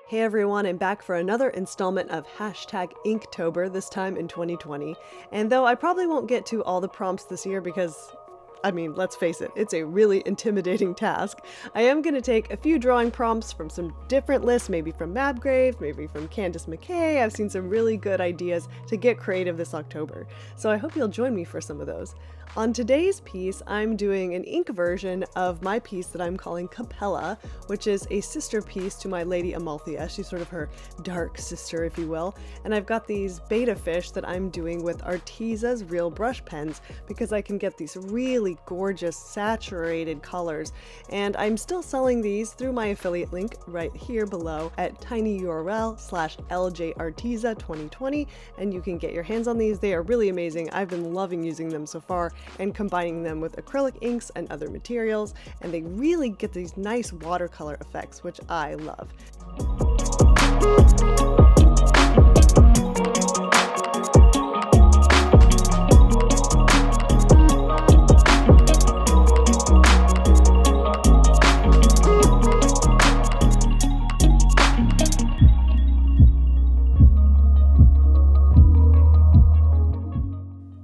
Hey everyone, I'm back for another installment of #Inktober, this time in 2020. And though I probably won't get to all the prompts this year because, let's face it, it's a really intimidating task, I am going to take a few drawing prompts from some different lists, maybe from Mabgrave, maybe from Candace McKay. I've seen some really good ideas to get creative this October, so I hope you'll join me for some of those. On today's piece, I'm doing an ink version of my piece that I'm calling Capella, which is a sister piece to my Lady Amalthea. She's sort of her dark sister, if you will. And I've got these beta fish that I'm doing with Artesa's real brush pens because I can get these really gorgeous saturated colors. And I'm still selling these through my affiliate link right here below at tinyurl/LJArtesa2020, and you can get your hands on these. They are really amazing. I've been loving using them so far and combining them with acrylic inks and other materials, and they really get these nice watercolor effects, which I love.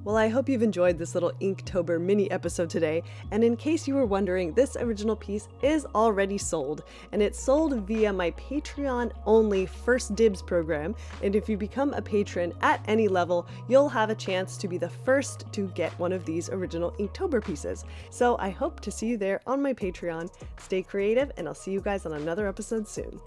Well, I hope you've enjoyed this little Inktober mini episode today, and in case you were wondering, this original piece is already sold, and it's sold via my Patreon-only First Dibs program, and if you become a patron at any level, you'll have a chance to be the first to get one of these original Inktober pieces. So I hope to see you there on my Patreon. Stay creative, and I'll see you guys on another episode soon.